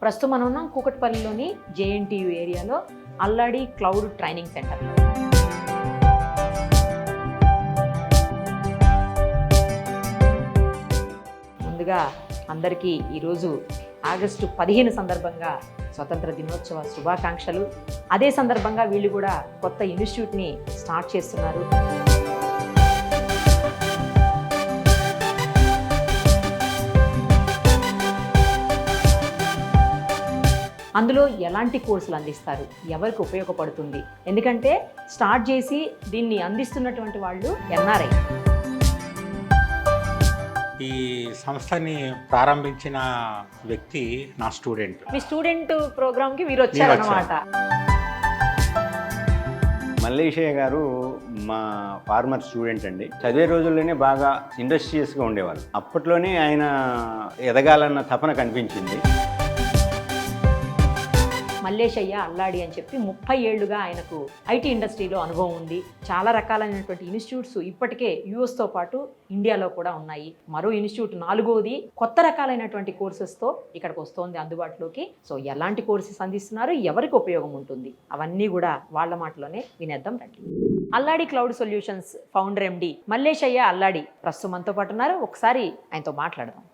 ప్రస్తుతం మనం ఉన్నాం కూకట్పల్లిలోని జేఎన్టీయు ఏరియాలో అల్లాడి క్లౌడ్ ట్రైనింగ్ సెంటర్లో. ముందుగా అందరికీ ఈరోజు ఆగస్టు 15 సందర్భంగా స్వతంత్ర దినోత్సవ శుభాకాంక్షలు. అదే సందర్భంగా వీళ్ళు కూడా కొత్త ఇన్స్టిట్యూట్ని స్టార్ట్ చేస్తున్నారు. అందులో ఎలాంటి కోర్సులు అందిస్తారు, ఎవరికి ఉపయోగపడుతుంది, ఎందుకంటే స్టార్ట్ చేసి దీన్ని అందిస్తున్నటువంటి వాళ్ళు ఎన్ఆర్ఐ. ఈ సంస్థని ప్రారంభించిన వ్యక్తి నా స్టూడెంట్. మీ స్టూడెంట్ ప్రోగ్రామ్కి మీరు వచ్చారన్నమాట. మల్లేశయ్య గారు మా ఫార్మర్ స్టూడెంట్ అండి. చదివే రోజుల్లోనే బాగా ఇండస్ట్రియస్గా ఉండేవాళ్ళు. అప్పట్లోనే ఆయన ఎదగాలన్న తపన కనిపించింది. మల్లేశయ్య అల్లాడి అని చెప్పి 30 ఏళ్లుగా ఆయనకు ఐటీ ఇండస్ట్రీలో అనుభవం ఉంది. చాలా రకాలైనటువంటి ఇన్స్టిట్యూట్స్ ఇప్పటికే యూఎస్తో పాటు ఇండియాలో కూడా ఉన్నాయి. మరో ఇన్స్టిట్యూట్ 4వది కొత్త రకాలైనటువంటి కోర్సెస్తో ఇక్కడికి వస్తోంది అందుబాటులోకి. సో ఎలాంటి కోర్సెస్ అందిస్తున్నారు, ఎవరికి ఉపయోగం ఉంటుంది, అవన్నీ కూడా వాళ్ళ మాటలోనే వినేద్దాం రండి. అల్లాడి క్లౌడ్ సొల్యూషన్స్ ఫౌండర్ ఎండి మల్లేశయ్య అల్లాడి ప్రస్తుతం మనతో పాటు ఉన్నారు. ఒకసారి ఆయనతో మాట్లాడదాం.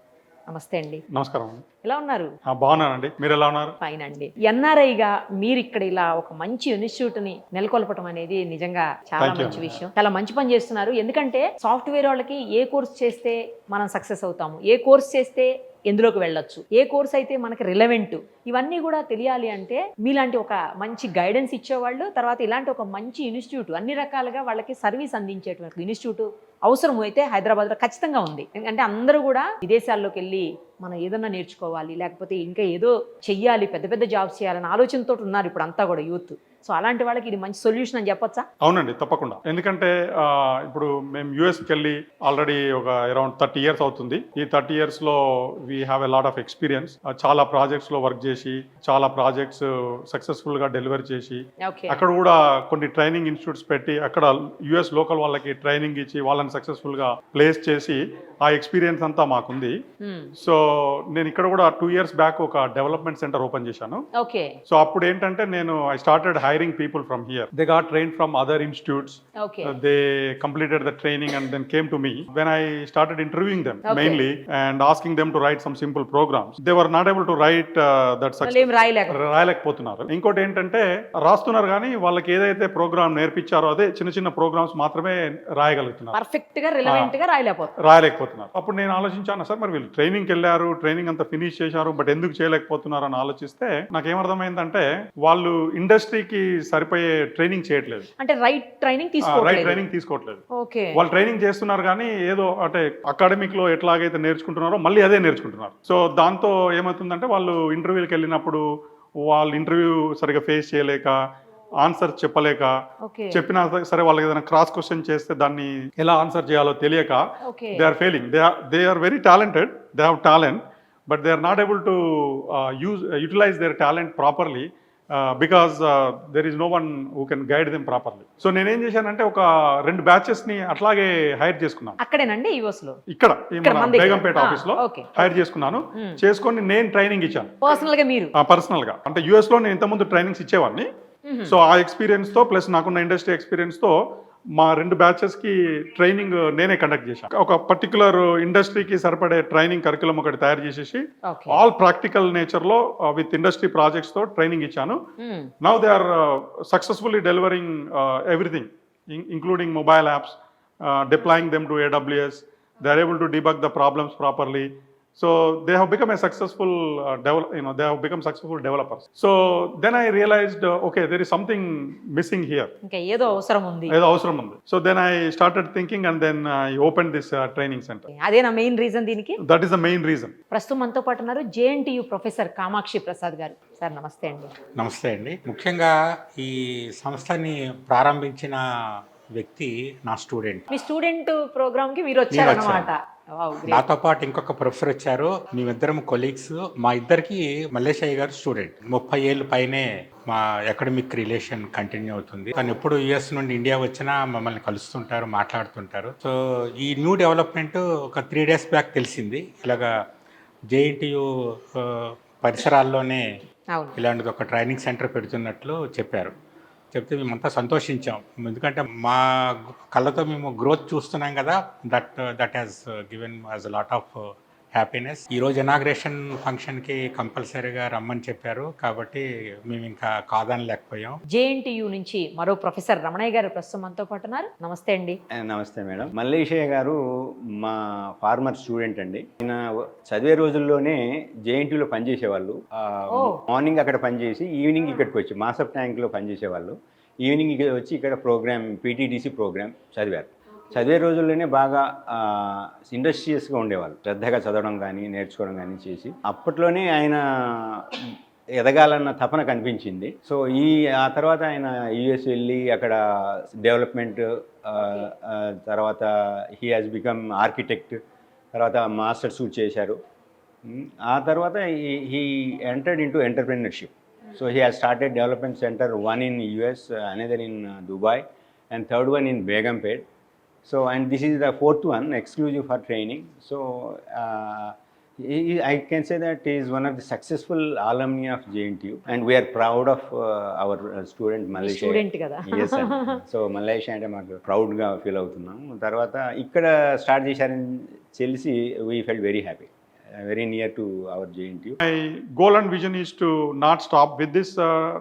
నమస్తే అండి. నమస్కారం అండి. ఎలా ఉన్నారు? బాగున్నానండి. మీరు ఎలా ఉన్నారు? ఫైన్ అండి. ఎన్ఆర్ఐగా మీరు ఇక్కడ ఇలా ఒక మంచి ఇన్స్టిట్యూట్ ని నెలకొల్పడం అనేది నిజంగా చాలా మంచి విషయం. చాలా మంచి పని చేస్తున్నారు. ఎందుకంటే సాఫ్ట్వేర్ వాళ్ళకి ఏ కోర్స్ చేస్తే మనం సక్సెస్ అవుతాము, ఏ కోర్స్ చేస్తే ఎందులోకి వెళ్ళొచ్చు, ఏ కోర్స్ అయితే మనకి రిలవెంట్, ఇవన్నీ కూడా తెలియాలి అంటే మీలాంటి ఒక మంచి గైడెన్స్ ఇచ్చేవాళ్ళు, తర్వాత ఇలాంటి ఒక మంచి ఇన్స్టిట్యూట్ అన్ని రకాలుగా వాళ్ళకి సర్వీస్ అందించేటువంటి ఇన్స్టిట్యూట్ అవసరం అయితే హైదరాబాద్లో ఖచ్చితంగా ఉంది. ఎందుకంటే అందరూ కూడా విదేశాల్లోకి వెళ్ళి మనం ఏదన్నా నేర్చుకోవాలి, లేకపోతే ఇంకా ఏదో చెయ్యాలి, పెద్ద పెద్ద జాబ్స్ చేయాలని ఆలోచనతో ఉన్నారు ఇప్పుడు అంతా కూడా యూత్. సో అలాంటి వాళ్ళకి ఇది మంచి సొల్యూషన్ అని చెప్పొచ్చా? అవునండి, తప్పకుండా. ఎందుకంటే ఇప్పుడు మేము యూఎస్కి వెళ్ళి ఆల్రెడీ ఒక అరౌండ్ 30 years అవుతుంది. ఈ 30 yearsలో we have a lot of experience. చాలా ప్రాజెక్ట్స్లో వర్క్ చేసి, చాలా ప్రాజెక్ట్స్ సక్సెస్ఫుల్గా డెలివరీ చేసి, అక్కడ కూడా కొన్ని ట్రైనింగ్ ఇన్స్టిట్యూట్స్ పెట్టి అక్కడ యూఎస్ లోకల్ వాళ్ళకి ట్రైనింగ్ ఇచ్చి వాళ్ళని సక్సెస్ఫుల్గా ప్లేస్ చేసి ఆ ఎక్స్పీరియన్స్ అంతా మాకుంది. సో నేను ఇక్కడ కూడా 2 years బ్యాక్ ఒక డెవలప్మెంట్ సెంటర్ ఓపెన్ చేశాను. సో అప్పుడు ఏంటంటే నేను I started hiring people from here. They got trained from other institutes. They completed the training and then came to me. When I started interviewing them mainly and asking them to write some simple programs, they were not able to write that success. రాయలేకపోతున్నారు. ఇంకోటి ఏంటంటే రాస్తున్నారు కానీ వాళ్ళకి ఏదైతే programme నేర్పించారో అదే చిన్న చిన్న programmes మాత్రమే రాయగలుగుతున్నారు. పర్ఫెక్ట్ గా రిలవెంట్ గా రాయలేకపోతున్నారు. అప్పుడు నేను ఆలోచించాను, సార్ మరి వీళ్ళు ట్రైనింగ్కి వెళ్ళారు, ట్రైనింగ్ అంతా ఫినిష్ చేశారు, బట్ ఎందుకు చేయలేకపోతున్నారు అని ఆలోచిస్తే నాకేమర్థమైందంటే వాళ్ళు ఇండస్ట్రీకి సరిపోయే ట్రైనింగ్ చేయట్లేదు. అంటే రైట్ ట్రైనింగ్ తీసుకోవట్లేదు. వాళ్ళు ట్రైనింగ్ చేస్తున్నారు కానీ ఏదో అంటే అకాడమిక్ లో ఎట్లాగైతే నేర్చుకుంటున్నారో మళ్ళీ అదే నేర్చుకుంటున్నారు. సో దాంతో ఏమవుతుందంటే వాళ్ళు ఇంటర్వ్యూకి వెళ్ళినప్పుడు వాళ్ళు ఇంటర్వ్యూ సరిగా ఫేస్ చేయలేక, ఆన్సర్ చెప్పలేక, చెప్పినా సరే వాళ్ళకి ఏదైనా క్రాస్ క్వశ్చన్ చేస్తే దాన్ని ఎలా ఆన్సర్ చేయాలో తెలియక they are failing. They are very talented, they have talent, but they are not able to utilize their talent properly because there is no one who can guide them properly. So నేనేం చేశానంటే ఒక 2 batches ని అట్లాగే hire చేసుకున్నాను. అక్కడేనండి US లో, ఇక్కడ Begumpet office లో hire చేసుకున్నాను. చేసుకొని నేను ట్రైనింగ్ ఇచ్చాను పర్సనల్ గా. అంటే యుఎస్ లో నేను ఇంతకుముందు ట్రైనింగ్స్ ఇచ్చేవాడిని. సో ఆ ఎక్స్పీరియన్స్ తో ప్లస్ నాకున్న ఇండస్ట్రీ ఎక్స్పీరియన్స్ తో మా 2 batches కి ట్రైనింగ్ నేనే కండక్ట్ చేశాను. ఒక పర్టికులర్ ఇండస్ట్రీకి సరిపడే ట్రైనింగ్ కరికులం ఒకటి తయారు చేసేసి ఆల్ ప్రాక్టికల్ నేచర్ లో విత్ ఇండస్ట్రీ ప్రాజెక్ట్స్ తో ట్రైనింగ్ ఇచ్చాను. Now they are successfully delivering everything including mobile apps, deploying them to AWS. They are able to debug the problems properly. So they have become a successful they have become successful developers. So then I realized okay, there is something missing here. ఏదో అవసరం ఉంది. So then I started thinking and then I opened this training center. అదేనా main reason దీనికి? That is the main reason. ప్రస్తుతం మనతో పాటు ఉన్నారు JNTU professor Kamakshi Prasad గారు. సార్ నమస్తే అండి. నమస్తే అండి. ముఖ్యంగా ఈ సంస్థని ప్రారంభించిన వ్యక్తి నా స్టూడెంట్. మీ స్టూడెంట్ ప్రోగ్రామ్ కి మీరు వచ్చారన్నమాట. నాతో పాటు ఇంకొక ప్రొఫెసర్ వచ్చారు. మేమిద్దరం కొలీగ్స్. మా ఇద్దరికి మల్లేశయ్య గారు స్టూడెంట్. 30 ఏళ్ళు పైనే మా అకాడమిక్ రిలేషన్ కంటిన్యూ అవుతుంది. తను ఎప్పుడు యుఎస్ నుండి ఇండియా వచ్చినా మమ్మల్ని కలుస్తుంటారు, మాట్లాడుతుంటారు. సో ఈ న్యూ డెవలప్మెంట్ ఒక 3 days బ్యాక్ తెలిసింది. ఇలాగా జేఎన్టీయు పరిసరాల్లోనే అవును. ఇలాంటిది ఒక ట్రైనింగ్ సెంటర్ పెడుతున్నట్లు చెప్పారు. చెప్తే మేమంతా సంతోషించాం. ఎందుకంటే మా కళ్ళతో మేము గ్రోత్ చూస్తున్నాం కదా, that has given as a lot of happiness. ఈరోజు ఇనాగ్రేషన్ ఫంక్షన్కి కంపల్సరీగా రమ్మని చెప్పారు కాబట్టి మేము ఇంకా కాదనలేకపోయాం. జేఎన్టీయూ నుంచి మరో ప్రొఫెసర్ రమణయ్య గారు ప్రస్తుతం మనతో పాటు ఉన్నారు. నమస్తే అండి. నమస్తే మేడం. మల్లేశయ్య గారు మా ఫార్మర్ స్టూడెంట్ అండి. ఆయన చదివే రోజుల్లోనే జేఎన్టీయూలో పనిచేసేవాళ్ళు. మార్నింగ్ అక్కడ పనిచేసి ఈవినింగ్ ఇక్కడికి వచ్చి మాసప్ ట్యాంక్లో పనిచేసేవాళ్ళు. ఈవినింగ్ ఇక్కడ వచ్చి ఇక్కడ ప్రోగ్రామ్ పీటీడీసీ ప్రోగ్రామ్ చదివారు. చదివే రోజుల్లోనే బాగా ఇండస్ట్రియస్గా ఉండేవాళ్ళు. శ్రద్ధగా చదవడం కానీ నేర్చుకోవడం కానీ చేసి అప్పట్లోనే ఆయన ఎదగాలన్న తపన కనిపించింది. సో ఆ తర్వాత ఆయన యుఎస్ వెళ్ళి అక్కడ డెవలప్మెంట్, తర్వాత హీ హాజ్ బికమ్ ఆర్కిటెక్ట్, తర్వాత మాస్టర్స్ చేశారు. ఆ తర్వాత he entered into entrepreneurship. So he has started development centre, one in US, another in Dubai, and third one in Begumpet. So, and this is the fourth one, exclusive for training. So, I can say that he is one of the successful alumni of JNTU, and we are proud of our student Malaysia. Student కదా. Yes, sir. So, Malaysia అంటే మాకు ప్రౌడ్గా feel అవుతున్నాం. తర్వాత ఇక్కడ start చేశారని తెలిసి we felt very happy, very near to our JNTU. My goal and vision is to not stop with this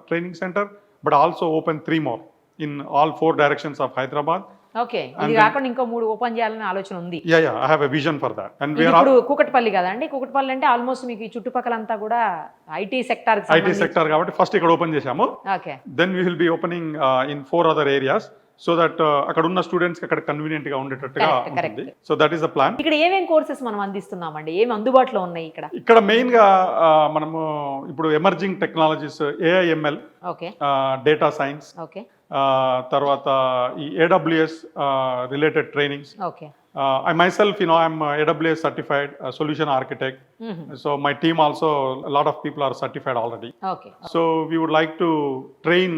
training center, but also open 3 more in all 4 directions of Hyderabad. Okay, ఇది కాకుండా ఇంకో 3 open చేయాలనే ఆలోచన ఉంది. Yeah, I have a vision for that. And we are ఇప్పుడు కూకట్పల్లి కదండి. కూకట్పల్లి అంటే almost మీకు ఈ చుట్టుపక్కలంతా కూడా ఐటీ సెక్టార్. IT sector కాబట్టి ఫస్ట్ ఇక్కడ ఓపెన్ చేశాము. Okay, then we will be opening in 4 other areas so that అక్కడ ఉన్న స్టూడెంట్స్ అక్కడ కన్వీనియంట్ గా ఉండేటట్టుగా ఉంటుంది. So that is the plan. ఇక్కడ ఏమేం కోర్సెస్ మనం అందిస్తున్నామండి, ఏమి అందుబాటులో ఉన్నాయి ఇక్కడ? ఇక్కడ మెయిన్ గా మనము ఇప్పుడు emerging technologies, AIML, okay, data science, okay, తర్వాత ఈ AWS related trainings. Okay. I myself, I'm AWS certified solution architect. So my team also, a lot of people are certified already. Okay, So we would like to train,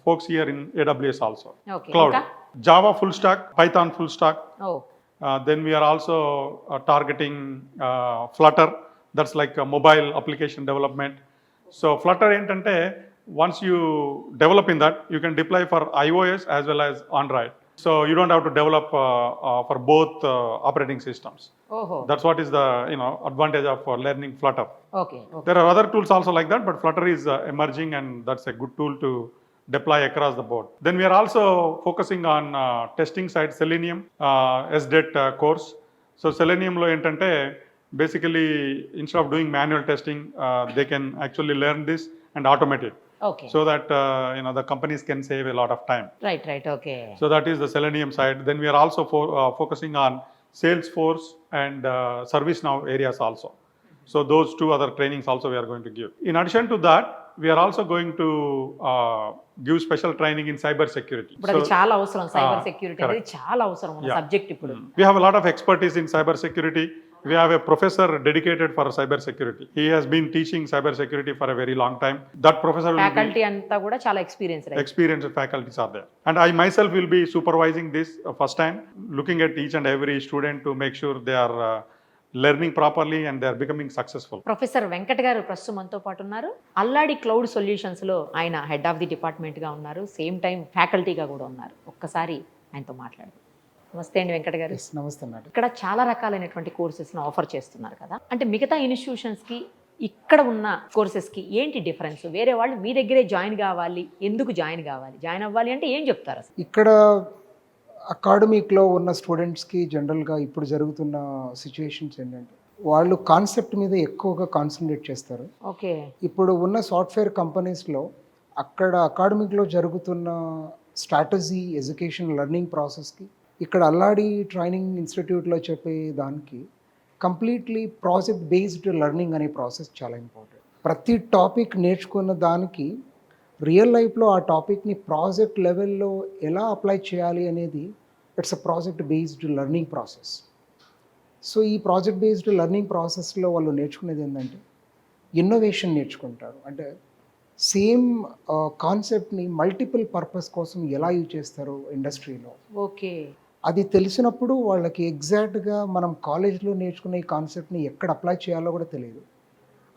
folks here in AWS also. Okay. Cloud, ఇంకా? Java full stack, Python full stack. ఓ, Then we are also targeting Flutter. That's like a mobile application development. So Flutter ఏంటంటే once you develop in that, you can deploy for iOS as well as Android. So you don't have to develop for both operating systems. ఓహో, That's what is the advantage of learning Flutter. Okay, okay. There are other tools also like that, but Flutter is emerging, and that's a good tool to deploy across the board. Then we are also focusing on testing side, Selenium SDET course. So Selenium lo entante basically instead of doing manual testing, they can actually learn this and automate it. Okay, So that the companies can save a lot of time. Right, okay. So that is the Selenium side. Then we are also focusing on Salesforce and ServiceNow areas also. So those 2 other trainings also we are going to give. In addition to that, we are also going to give special training in cyber security. ఇప్పుడు అది చాలా అవసరం. Cyber security అనేది correct. చాలా అవసరం ఉన్న Yeah. Subject ఇప్పుడు. We have a lot of expertise in cyber security. We have a professor dedicated for cyber security. He has been teaching cyber security for a very long time. That professor will be faculty అంతా కూడా చాలా experience. experienced faculties are there. And I myself will be supervising this first time, looking at each and every student to make sure they are learning properly and they are becoming successful. Professor Venkat గారు ప్రస్తుతం మనతో పాటు ఉన్నారు. అల్లాడి cloud solutions లో ఆయన head of the department గా ఉన్నారు, same time ఫ్యాకల్టీగా కూడా ఉన్నారు. ఒక్కసారి ఆయనతో మాట్లాడు. నమస్తే అండి వెంకట్ గారు. నమస్తే మేడం. ఇక్కడ చాలా రకాలైనటువంటి కోర్సెస్ను ఆఫర్ చేస్తున్నారు కదా, అంటే మిగతా ఇన్స్టిట్యూషన్స్కి ఇక్కడ ఉన్న కోర్సెస్కి ఏంటి డిఫరెన్స్? వేరే వాళ్ళు మీ దగ్గరే జాయిన్ కావాలి, ఎందుకు జాయిన్ కావాలి, జాయిన్ అవ్వాలి అంటే ఏం చెప్తారు అసలు? ఇక్కడ అకాడమిక్లో ఉన్న స్టూడెంట్స్కి జనరల్గా ఇప్పుడు జరుగుతున్న సిచ్యువేషన్స్ ఏంటంటే వాళ్ళు కాన్సెప్ట్ మీద ఎక్కువగా కాన్సన్ట్రేట్ చేస్తారు. ఓకే, ఇప్పుడు ఉన్న సాఫ్ట్వేర్ కంపెనీస్లో అక్కడ అకాడమిక్లో జరుగుతున్న స్ట్రాటజీ, ఎడ్యుకేషన్, లెర్నింగ్ ప్రాసెస్కి ఇక్కడ అల్లాడి ట్రైనింగ్ ఇన్స్టిట్యూట్లో చెప్పే దానికి కంప్లీట్లీ ప్రాజెక్ట్ బేస్డ్ లెర్నింగ్ అనే ప్రాసెస్ చాలా ఇంపార్టెంట్. ప్రతి టాపిక్ నేర్చుకున్న దానికి రియల్ లైఫ్లో ఆ టాపిక్ని ప్రాజెక్ట్ లెవెల్లో ఎలా అప్లై చేయాలి అనేది it's a project based learning process. So ఈ ప్రాజెక్ట్ బేస్డ్ లెర్నింగ్ ప్రాసెస్లో వాళ్ళు నేర్చుకునేది ఏంటంటే ఇన్నోవేషన్ నేర్చుకుంటారు. అంటే సేమ్ కాన్సెప్ట్ని మల్టిపుల్ పర్పస్ కోసం ఎలా యూజ్ చేస్తారు ఇండస్ట్రీలో, ఓకే, అది తెలిసినప్పుడు వాళ్ళకి ఎగ్జాక్ట్గా మనం కాలేజ్లో నేర్చుకునే ఈ కాన్సెప్ట్ని ఎక్కడ అప్లై చేయాలో కూడా తెలియదు.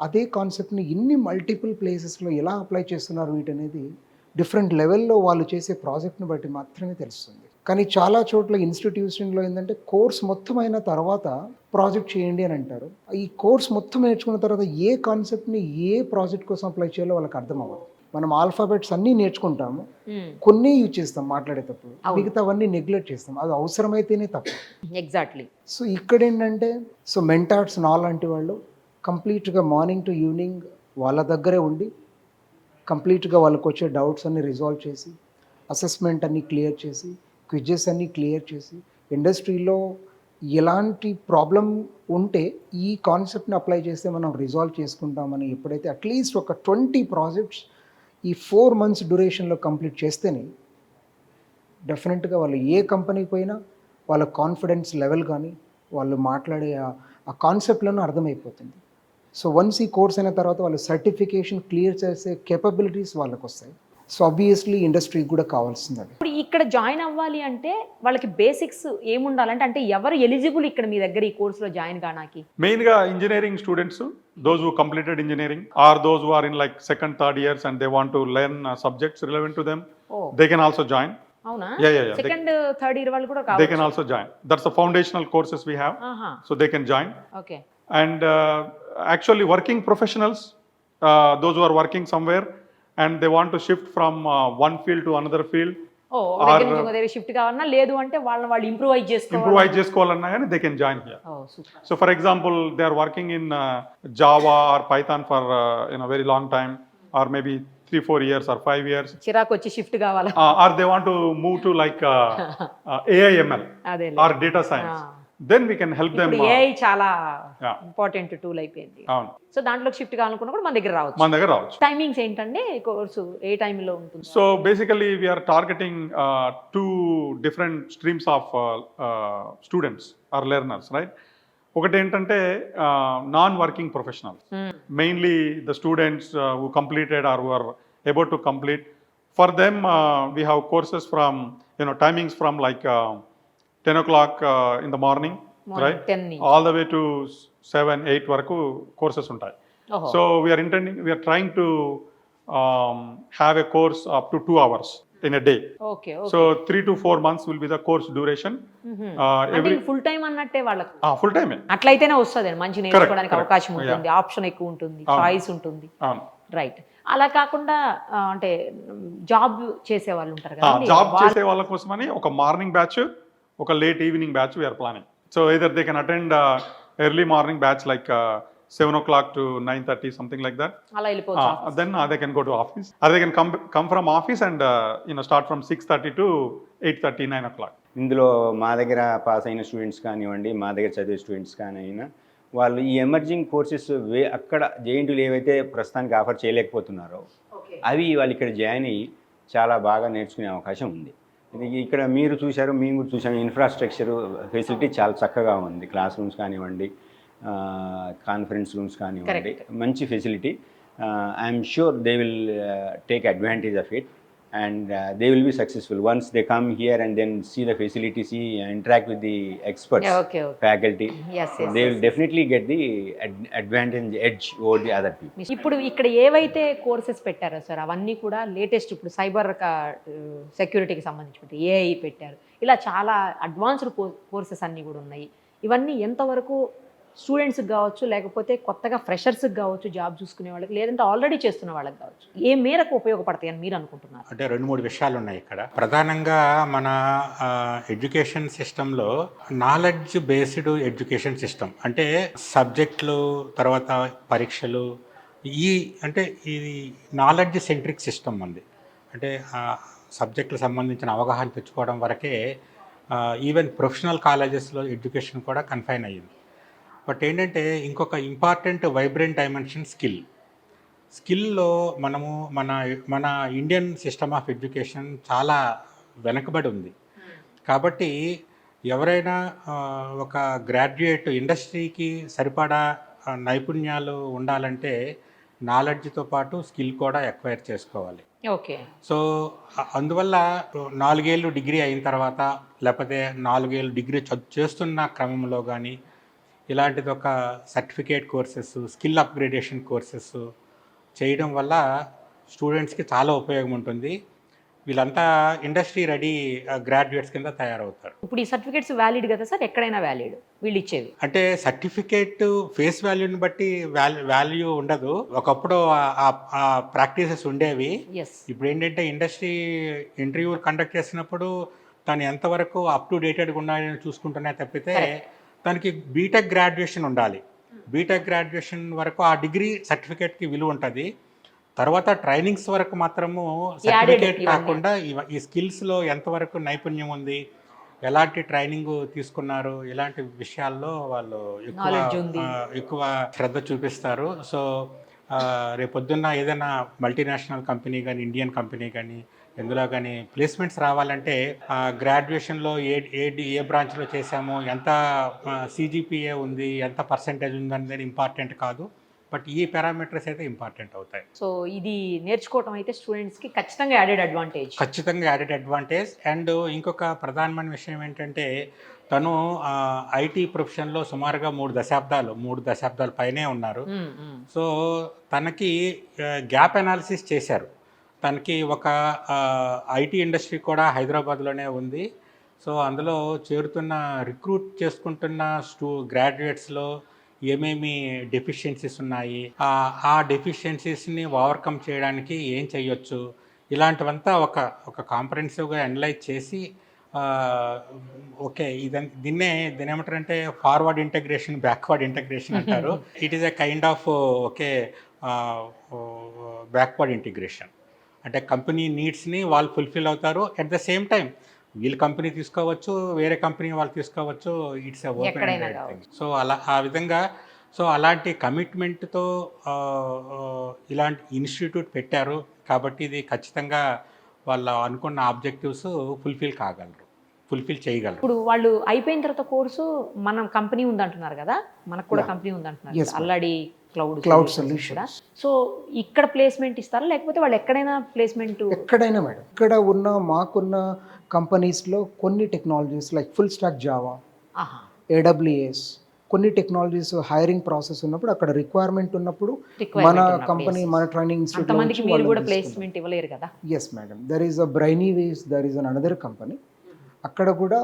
అదే కాన్సెప్ట్ని ఇన్ని మల్టిపుల్ ప్లేసెస్లో ఎలా అప్లై చేస్తున్నారు వీటనేది డిఫరెంట్ లెవెల్లో వాళ్ళు చేసే ప్రాజెక్ట్ని బట్టి మాత్రమే తెలుస్తుంది. కానీ చాలా చోట్ల ఇన్స్టిట్యూషన్లో ఏంటంటే కోర్స్ మొత్తం అయిన తర్వాత ప్రాజెక్ట్ చేయండి అని అంటారు. ఈ కోర్స్ మొత్తం నేర్చుకున్న తర్వాత ఏ కాన్సెప్ట్ని ఏ ప్రాజెక్ట్ కోసం అప్లై చేయాలో వాళ్ళకి అర్థం అవ్వదు. మనం ఆల్ఫాబెట్స్ అన్నీ నేర్చుకుంటాము, కొన్ని యూజ్ చేస్తాం మాట్లాడేటప్పుడు, మిగతావన్నీ నెగ్లెక్ట్ చేస్తాం. అది అవసరమైతేనే తప్ప. ఎగ్జాక్ట్లీ. సో ఇక్కడ ఏంటంటే మెంటార్స్ లాంటి వాళ్ళు కంప్లీట్గా మార్నింగ్ టు ఈవినింగ్ వాళ్ళ దగ్గరే ఉండి కంప్లీట్గా వాళ్ళకి వచ్చే డౌట్స్ అన్ని రిజాల్వ్ చేసి, అసెస్మెంట్ అన్ని క్లియర్ చేసి, క్విజెస్ అన్ని క్లియర్ చేసి, ఇండస్ట్రీలో ఎలాంటి ప్రాబ్లం ఉంటే ఈ కాన్సెప్ట్ని అప్లై చేస్తే మనం రిజాల్వ్ చేసుకుంటామని ఎప్పుడైతే అట్లీస్ట్ ఒక 20 ప్రాజెక్ట్స్ ఈ 4 months డ్యూరేషన్లో కంప్లీట్ చేస్తేనే డెఫినెట్గా వాళ్ళు ఏ కంపెనీకి పోయినా వాళ్ళ కాన్ఫిడెన్స్ లెవెల్ కానీ వాళ్ళు మాట్లాడే ఆ కాన్సెప్ట్లను అర్థమైపోతుంది. సో వన్స్ ఈ కోర్స్ అయిన తర్వాత వాళ్ళు సర్టిఫికేషన్ క్లియర్ చేసే కేపబిలిటీస్ వాళ్ళకి వస్తాయి. సో ఆబ్వియస్లీ ఇండస్ట్రీకి కూడా కావాల్సింది అది. ఇప్పుడు ఇక్కడ జాయిన్ అవ్వాలి అంటే వాళ్ళకి బేసిక్స్ ఏముండాలంటే, అంటే ఎవరు ఎలిజిబుల్ ఇక్కడ మీ దగ్గర ఈ కోర్సులో జాయిన్ కావడానికి? మెయిన్గా engineering students, those who completed engineering, or those who are in like second, third years and they want to learn subjects relevant to them, they can also join. అవునా? Yeah. Second third year వాళ్ళు కూడా They can also join. That's the foundational courses we have, so they can join. Okay. And actually working professionals, those who are working somewhere and they want to shift from one field to another field, దగ్గర నుంచి ఇంకో దగ్గర shift కావాలన్నా, లేదు అంటే వాళ్ళు improvise చేసుకోవాలన్నా కానీ they can join here. Super. So for example, they are working in Java or Python for very long time, or maybe 3-4 years or 5 years, చిరాకు వచ్చి షిఫ్ట్ కావాలా? or they want to move to like AI/ML అదే or data science, then we can help them. ఇప్పుడు AI చాలా Yeah. Important tool అయిపోయింది. అవును, so దాంట్లోకి shift కావాలనుకున్నా కూడా మన దగ్గర రావచ్చు. మన దగ్గర రావచ్చు. టైమింగ్స్ ఏంటంటే కోర్సు ఏ టైంలో ఉంటుంది? So basically we are targeting 2 different streams of students or learners, right? ఒకటి ఏంటంటే non working professionals, mainly the students who completed or who are about to complete. For them we have courses from timings from like 10 o'clock in the morning, right? 10 నుంచి all the way to 7-8 వరకు courses ఉంటాయి. So we are trying to have a course up to 2 hours in a day. Okay. So 3 to 4 months will be the course duration. అంటే full time అన్నట్టే వాళ్ళకు. Full time. అట్లయితేనే వస్తుంది మంచి నేర్చుకోవడానికి correct. అవకాశం ఉంటుంది, ఆప్షన్ ఎక్కువ ఉంటుంది, చాయిస్ ఉంటుంది. అవును. రైట్. అలా కాకుండా అంటే జాబ్ చేసే వాళ్ళు ఉంటారు కదా, జాబ్ చేసే వాళ్ళ కోసమని ఒక మార్నింగ్ బ్యాచ్, ఒక late evening batch we are planning. So either they can attend early morning batch like 7 o'clock to 9:30, something like that. అలా వెళ్ళిపోవచ్చు. Then they can go to office, or they can come from office and start from 6:30 to 8:30, 9 o'clock. ఇందులో మా దగ్గర pass అయిన students కానివ్వండి, మా దగ్గర చదివే స్టూడెంట్స్ కానైనా వాళ్ళు ఈ ఎమర్జింగ్ కోర్సెస్ అక్కడ జేఎన్టీయూలో ఏవైతే ప్రస్తుతానికి ఆఫర్ చేయలేకపోతున్నారో అవి వాళ్ళు ఇక్కడ జాయిన్ అయ్యి చాలా బాగా నేర్చుకునే అవకాశం ఉంది. ఇది ఇక్కడ మీరు చూశారు, మేము కూడా చూసాము, ఇన్ఫ్రాస్ట్రక్చర్ ఫెసిలిటీ చాలా చక్కగా ఉంది. క్లాస్ రూమ్స్ కానివ్వండి, కాన్ఫరెన్స్ రూమ్స్ కానివ్వండి, మంచి facility. I'm sure they will take advantage of it and they will be successful once they come here and then see the facility, interact with the experts, okay. faculty. Yes. They will definitely get the advantage edge over the other people. ఇప్పుడు ఇక్కడ ఏవైతే courses పెట్టారో sir అవన్నీ కూడా latest. ఇప్పుడు cyber సెక్యూరిటీకి సంబంధించి AI పెట్టారు, ఇలా చాలా అడ్వాన్స్డ్ కోర్సెస్ అన్నీ కూడా ఉన్నాయి. ఇవన్నీ ఎంతవరకు స్టూడెంట్స్కి కావచ్చు, లేకపోతే కొత్తగా ఫ్రెషర్స్కి కావచ్చు, జాబ్ చూసుకునే వాళ్ళకి, లేదంటే ఆల్రెడీ చేస్తున్న వాళ్ళకి కావచ్చు, ఏ మేరకు ఉపయోగపడతాయి అని మీరు అనుకుంటున్నారు? అంటే 2-3 విషయాలు ఉన్నాయి ఇక్కడ. ప్రధానంగా మన ఎడ్యుకేషన్ సిస్టంలో నాలెడ్జ్ బేస్డ్ ఎడ్యుకేషన్ సిస్టమ్, అంటే సబ్జెక్టులు తర్వాత పరీక్షలు, అంటే ఇది నాలెడ్జ్ సెంట్రిక్ సిస్టమ్ ఉంది. అంటే సబ్జెక్టులకు సంబంధించిన అవగాహన తెచ్చుకోవడం వరకే ఈవెన్ ప్రొఫెషనల్ కాలేజెస్లో ఎడ్యుకేషన్ కూడా కన్ఫైన్ అయ్యింది. బట్ ఏంటంటే ఇంకొక ఇంపార్టెంట్ వైబ్రెంట్ డైమెన్షన్ స్కిల్లో మనము మన ఇండియన్ సిస్టమ్ ఆఫ్ ఎడ్యుకేషన్ చాలా వెనకబడి ఉంది. కాబట్టి ఎవరైనా ఒక గ్రాడ్యుయేట్ ఇండస్ట్రీకి సరిపడా నైపుణ్యాలు ఉండాలంటే నాలెడ్జ్తో పాటు స్కిల్ కూడా ఎక్వైర్ చేసుకోవాలి. ఓకే. సో అందువల్ల 4 ఏళ్ళు డిగ్రీ అయిన తర్వాత, లేకపోతే 4 ఏళ్ళు డిగ్రీ చేస్తున్న క్రమంలో కానీ ఇలాంటిది ఒక certificate courses, skill upgradation courses చేయడం వల్ల స్టూడెంట్స్కి చాలా ఉపయోగం ఉంటుంది. వీళ్ళంతా ఇండస్ట్రీ రెడీ గ్రాడ్యుయేట్స్ కింద తయారవుతారు. ఇప్పుడు ఈ సర్టిఫికేట్స్ వ్యాలిడ్ కదా సార్? ఎక్కడైనా వ్యాలిడ్ వీళ్ళు ఇచ్చేవి? అంటే సర్టిఫికేట్ ఫేస్ వాల్యూని బట్టి వాల్యూ ఉండదు. ఒకప్పుడు ఆ ప్రాక్టీసెస్ ఉండేవి. ఎస్. ఇప్పుడు ఏంటంటే ఇండస్ట్రీ ఇంటర్వ్యూ కండక్ట్ చేసినప్పుడు తను ఎంతవరకు అప్ టు డేటెడ్గా ఉన్నాయని చూసుకుంటున్నా తప్పితే తనకి బీటెక్ గ్రాడ్యుయేషన్ ఉండాలి. బీటెక్ గ్రాడ్యుయేషన్ వరకు ఆ డిగ్రీ సర్టిఫికేట్కి విలువ ఉంటుంది. తర్వాత ట్రైనింగ్స్ వరకు మాత్రము సర్టిఫికేట్ కాకుండా ఈ స్కిల్స్లో ఎంతవరకు నైపుణ్యం ఉంది, ఎలాంటి ట్రైనింగ్ తీసుకున్నారు, ఇలాంటి విషయాల్లో వాళ్ళు ఎక్కువ శ్రద్ధ చూపిస్తారు. సో రేపొద్దున్న ఏదైనా మల్టీనేషనల్ కంపెనీ కానీ, ఇండియన్ కంపెనీ కానీ, ఎందులో కానీ ప్లేస్మెంట్స్ రావాలంటే గ్రాడ్యుయేషన్లో ఏ బ్రాంచ్లో చేసాము, ఎంత CGPA ఉంది, ఎంత పర్సెంటేజ్ ఉంది అనేది ఇంపార్టెంట్ కాదు. బట్ ఈ పారామీటర్స్ అయితే ఇంపార్టెంట్ అవుతాయి. సో ఇది నేర్చుకోవటం అయితే స్టూడెంట్స్కి ఖచ్చితంగా యాడెడ్ అడ్వాంటేజ్. అండ్ ఇంకొక ప్రధానమైన విషయం ఏంటంటే తను IT ప్రొఫెషన్లో సుమారుగా 3 దశాబ్దాల పైనే ఉన్నారు. సో తనకి గ్యాప్ అనాలిసిస్ చేశారు. తనకి ఒక IT ఇండస్ట్రీ కూడా హైదరాబాద్లోనే ఉంది. సో అందులో రిక్రూట్ చేసుకుంటున్న గ్రాడ్యుయేట్స్లో ఏమేమి డెఫిషియన్సీస్ ఉన్నాయి, ఆ డెఫిషియన్సీస్ని ఓవర్కమ్ చేయడానికి ఏం చేయొచ్చు, ఇలాంటివంతా ఒక కాంప్రహెన్సివ్గా అనలైజ్ చేసి ఓకే దీన్ని ఏమంటారంటే ఫార్వర్డ్ ఇంటగ్రేషన్, బ్యాక్వర్డ్ ఇంటగ్రేషన్ అంటారు. It is a kind of backward integration. అంటే కంపెనీ నీడ్స్ని వాళ్ళు ఫుల్ఫిల్ అవుతారు. అట్ ద సేమ్ టైం వీళ్ళ కంపెనీ తీసుకోవచ్చు, వేరే కంపెనీ వాళ్ళు తీసుకోవచ్చు. It's open thing. సో ఆ విధంగా అలాంటి కమిట్మెంట్తో ఇలాంటి ఇన్స్టిట్యూట్ పెట్టారు కాబట్టి ఇది ఖచ్చితంగా వాళ్ళు అనుకున్న ఆబ్జెక్టివ్స్ ఫుల్ఫిల్ చేయగలరు. ఇప్పుడు వాళ్ళు అయిపోయిన తర్వాత కోర్సు మన కంపెనీ ఉందంటున్నారు కదా, మనకు కూడా కంపెనీ ఉందంటున్నారు ఆల్రెడీ క్లౌడ్ సొల్యూషన్. సో ఇక్కడ ప్లేస్మెంట్ ఇస్తారా లేకపోతే వాళ్ళు ఎక్కడైనా ప్లేస్మెంట్? ఎక్కడైనా మేడం. ఇక్కడ మాకున్న కంపెనీస్లో కొన్ని technologies like full stock Java, AWS, కొన్ని టెక్నాలజీస్ హైరింగ్ ప్రాసెస్ ఉన్నప్పుడు అక్కడ రిక్వైర్మెంట్ ఉన్నప్పుడు మన కంపెనీ, మన ట్రైనింగ్ ఇన్స్టిట్యూట్ మీరు కూడా ప్లేస్మెంట్ ఇవ్వలేరు కదా? Yes madam. There is a Brainyways, there is another company. అక్కడ కూడా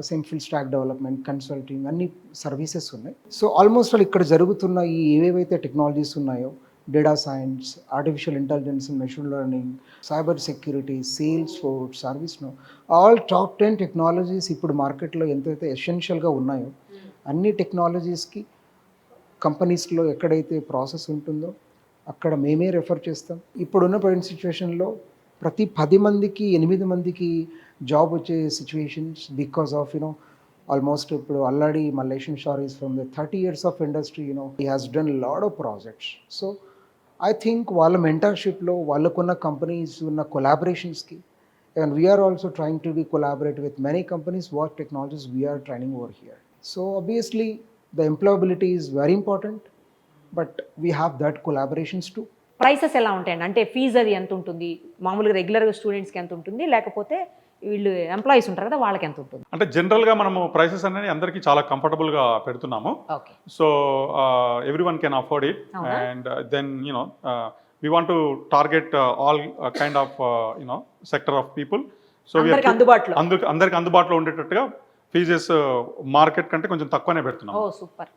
same full stack development, consulting అన్ని సర్వీసెస్ ఉన్నాయి. సో ఆల్మోస్ట్ ఇక్కడ జరుగుతున్న ఏవేవైతే టెక్నాలజీస్ ఉన్నాయో, data science, artificial intelligence, machine learning, cyber security, Salesforce, service all top 10 technologies ఇప్పుడు మార్కెట్లో ఎంతైతే ఎసెన్షియల్గా ఉన్నాయో అన్ని టెక్నాలజీస్కి కంపెనీస్లో ఎక్కడైతే ప్రాసెస్ ఉంటుందో అక్కడ మేమే రెఫర్ చేస్తాం. ఇప్పుడున్న ప్రజెంట్ సిచ్యువేషన్లో ప్రతి 10 మందికి 8 మందికి జాబ్ వచ్చే సిచ్యువేషన్స్ బికాస్ ఆఫ్ ఆల్మోస్ట్ ఇప్పుడు Alladi Malleshan sir is from the 30 years of industry. He has done lot of projects. So I think వాళ్ళ మెంటర్షిప్లో వాళ్ళకున్న కంపెనీస్ ఉన్న కొలాబరేషన్స్కి and we are also trying to be collaborate with many companies what technologies we are training over here. So obviously the employability is very important, but we have that collaborations too. Prices ఎలా ఉంటాయండి? అంటే fee అది ఎంత ఉంటుంది? మామూలుగా రెగ్యులర్గా స్టూడెంట్స్కి ఎంత ఉంటుంది, లేకపోతే వీళ్ళు ఎంప్లాయీస్ ఉంటారు కదా వాళ్ళకి ఎంత ఉంటుంది? అంటే జనరల్గా మనము ప్రైసెస్ అనేది అందరికీ చాలా కంఫర్టబుల్గా పెడుతున్నాము. Okay. So everyone can afford it. And then we want to target all kind of sector of people. So అందరికి అందుబాటులో ఉండేటట్టుగా ఫీజెస్ మార్కెట్ కంటే కొంచెం తక్కువనే పెడుతున్నాం. ఓ సూపర్.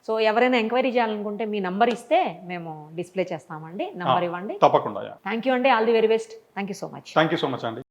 సో ఎవరైనా ఎంక్వైరీ చేయాలనుకుంటే మీ నంబర్ ఇస్తే మేము డిస్ప్లే చేస్తామండి. నంబర్ ఇవ్వండి. తప్పకుండా. థ్యాంక్ యూ అండి. All the very best. Thank you so much. Thank you so much అండి.